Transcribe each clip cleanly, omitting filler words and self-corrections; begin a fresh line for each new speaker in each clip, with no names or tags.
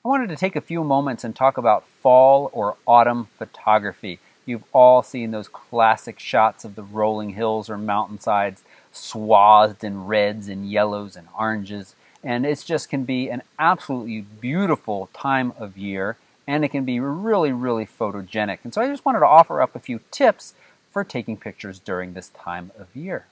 I wanted to take a few moments and talk about fall or autumn photography. You've all seen those classic shots of the rolling hills or mountainsides swathed in reds and yellows and oranges. And it just can be an absolutely beautiful time of year, and it can be really, really photogenic. And so I just wanted to offer up a few tips for taking pictures during this time of year.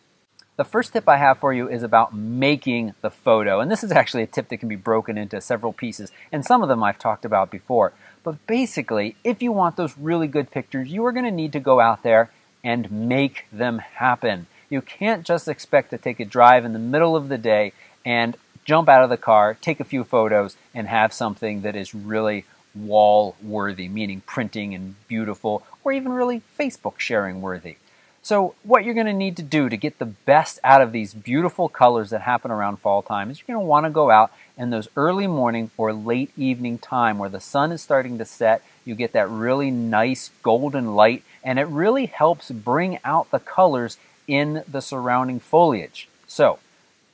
The first tip I have for you is about making the photo. And this is actually a tip that can be broken into several pieces, and some of them I've talked about before. But basically, if you want those really good pictures, you are going to need to go out there and make them happen. You can't just expect to take a drive in the middle of the day and jump out of the car, take a few photos, and have something that is really wall-worthy, meaning printing and beautiful, or even really Facebook sharing worthy. So what you're going to need to do to get the best out of these beautiful colors that happen around fall time is you're going to want to go out in those early morning or late evening time where the sun is starting to set. You get that really nice golden light, and it really helps bring out the colors in the surrounding foliage. So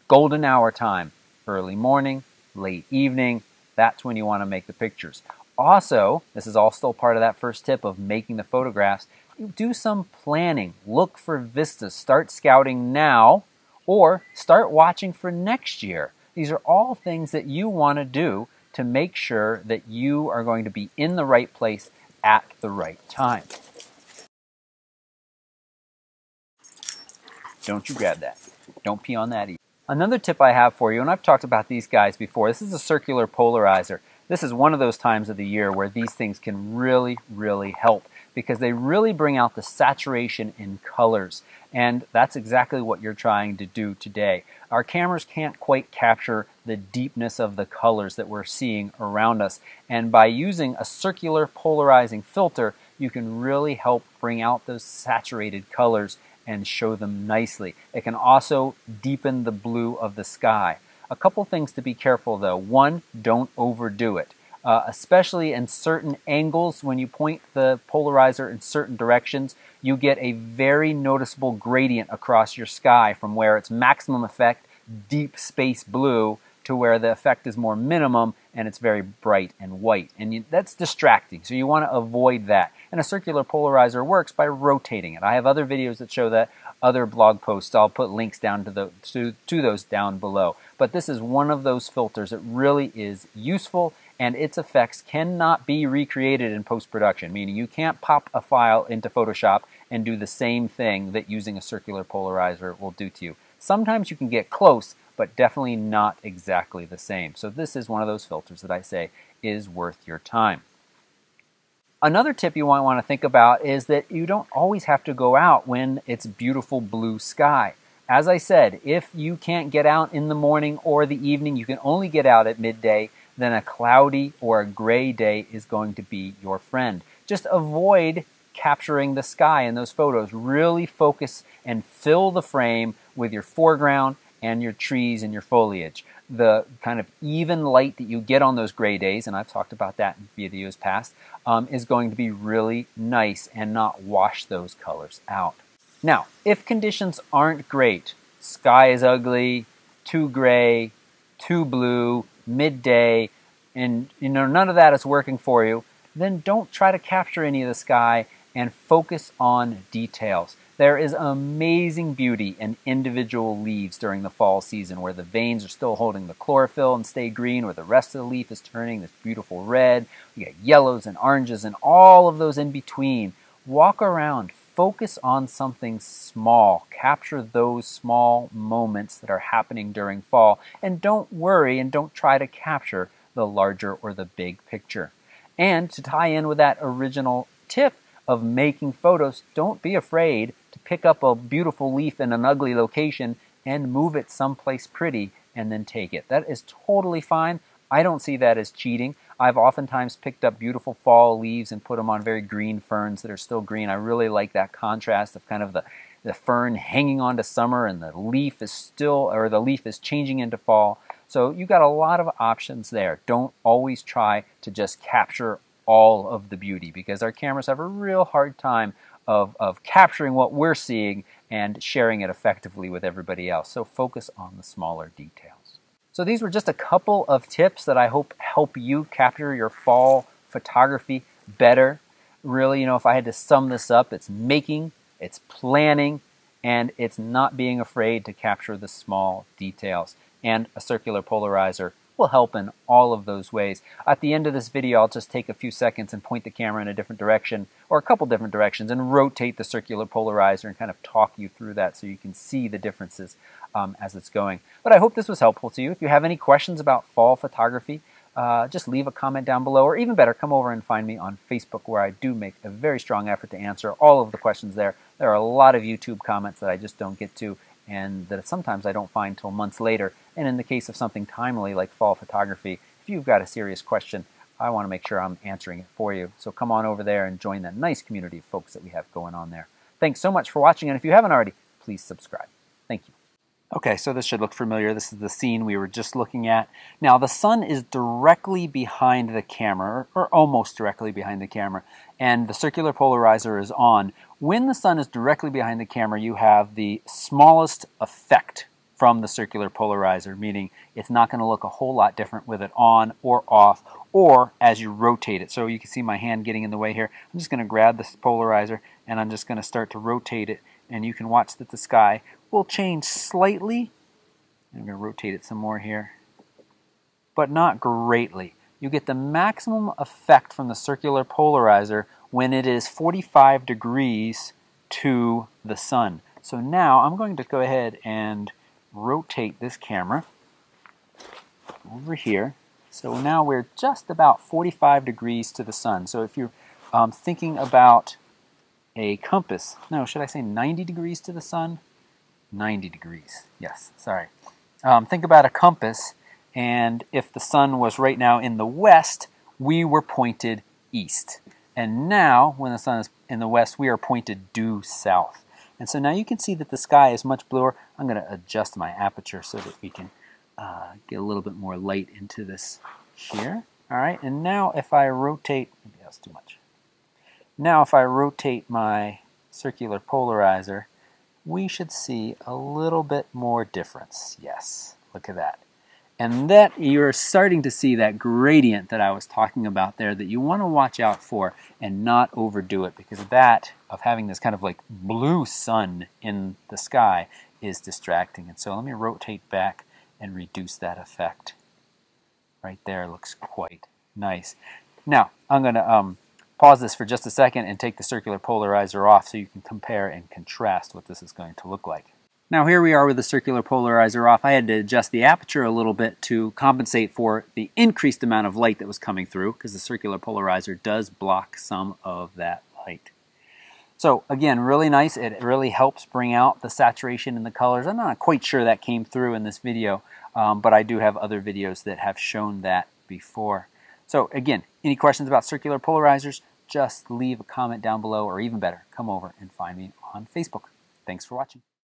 golden hour time, early morning, late evening, that's when you want to make the pictures. Also, this is all still part of that first tip of making the photographs. Do some planning. Look for vistas. Start scouting now, or start watching for next year. These are all things that you want to do to make sure that you are going to be in the right place at the right time. Don't you grab that. Don't pee on that either. Another tip I have for you, and I've talked about these guys before, this is a circular polarizer. This is one of those times of the year where these things can really, really help, because they really bring out the saturation in colors. And that's exactly what you're trying to do today. Our cameras can't quite capture the deepness of the colors that we're seeing around us. And by using a circular polarizing filter, you can really help bring out those saturated colors and show them nicely. It can also deepen the blue of the sky. A couple things to be careful though. One, don't overdo it. Especially in certain angles, when you point the polarizer in certain directions, you get a very noticeable gradient across your sky from where it's maximum effect, deep space blue, to where the effect is more minimum and it's very bright and white. And that's distracting, so you want to avoid that. And a circular polarizer works by rotating it. I have other videos that show that, other blog posts. I'll put links down to those down below. But this is one of those filters that really is useful, and its effects cannot be recreated in post-production, meaning you can't pop a file into Photoshop and do the same thing that using a circular polarizer will do to you. Sometimes you can get close, but definitely not exactly the same. So this is one of those filters that I say is worth your time. Another tip you might want to think about is that you don't always have to go out when it's beautiful blue sky. As I said, if you can't get out in the morning or the evening, you can only get out at midday, then a cloudy or a gray day is going to be your friend. Just avoid capturing the sky in those photos. Really focus and fill the frame with your foreground and your trees and your foliage. The kind of even light that you get on those gray days, and I've talked about that in videos past, is going to be really nice and not wash those colors out. Now, if conditions aren't great, sky is ugly, too gray, too blue, midday, and none of that is working for you, then don't try to capture any of the sky and focus on details. There is amazing beauty in individual leaves during the fall season, where the veins are still holding the chlorophyll and stay green, where the rest of the leaf is turning this beautiful red. You get yellows and oranges and all of those in between. Walk around, focus on something small. Capture those small moments that are happening during fall, and don't worry and don't try to capture the larger or the big picture. And to tie in with that original tip of making photos, don't be afraid to pick up a beautiful leaf in an ugly location and move it someplace pretty and then take it. That is totally fine. I don't see that as cheating. I've oftentimes picked up beautiful fall leaves and put them on very green ferns that are still green. I really like that contrast of kind of the fern hanging on to summer and the leaf is changing into fall. So you've got a lot of options there. Don't always try to just capture all of the beauty, because our cameras have a real hard time of capturing what we're seeing and sharing it effectively with everybody else. So focus on the smaller details. So these were just a couple of tips that I hope help you capture your fall photography better. Really, if I had to sum this up, it's making, it's planning, and it's not being afraid to capture the small details. And a circular polarizer will help in all of those ways. At the end of this video, I'll just take a few seconds and point the camera in a different direction, or a couple different directions, and rotate the circular polarizer and kind of talk you through that so you can see the differences as it's going. But I hope this was helpful to you. If you have any questions about fall photography, just leave a comment down below, or even better, come over and find me on Facebook, where I do make a very strong effort to answer all of the questions there. There are a lot of YouTube comments that I just don't get to, and that sometimes I don't find till months later. And in the case of something timely like fall photography, if you've got a serious question, I want to make sure I'm answering it for you. So come on over there and join that nice community of folks that we have going on there. Thanks so much for watching, and if you haven't already, please subscribe. Thank you. Okay, so this should look familiar. This is the scene we were just looking at. Now, the sun is directly behind the camera, or almost directly behind the camera, and the circular polarizer is on. When the sun is directly behind the camera, you have the smallest effect from the circular polarizer, meaning it's not going to look a whole lot different with it on or off, or as you rotate it. So you can see my hand getting in the way here. I'm just going to grab this polarizer, and I'm just going to start to rotate it, and you can watch that the sky will change slightly. I'm going to rotate it some more here, but not greatly. You get the maximum effect from the circular polarizer when it is 45 degrees to the sun. So now I'm going to go ahead and rotate this camera over here. So now we're just about 45 degrees to the sun. So if you're thinking about a compass, no, should I say 90 degrees to the sun? 90 degrees, yes, sorry. Think about a compass, and if the sun was right now in the west, we were pointed east. And now, when the sun is in the west, we are pointed due south. And so now you can see that the sky is much bluer. I'm going to adjust my aperture so that we can get a little bit more light into this here. All right, and now if I rotate, maybe that's too much. Now if I rotate my circular polarizer, we should see a little bit more difference. Yes, look at that. And that you're starting to see that gradient that I was talking about there that you want to watch out for and not overdo it, because that of having this kind of like blue sun in the sky is distracting. And so let me rotate back and reduce that effect. Right there looks quite nice. Now I'm going to pause this for just a second and take the circular polarizer off so you can compare and contrast what this is going to look like. Now here we are with the circular polarizer off. I had to adjust the aperture a little bit to compensate for the increased amount of light that was coming through, because the circular polarizer does block some of that light. So again, really nice. It really helps bring out the saturation in the colors. I'm not quite sure that came through in this video, but I do have other videos that have shown that before. So again, any questions about circular polarizers, just leave a comment down below, or even better, come over and find me on Facebook. Thanks for watching.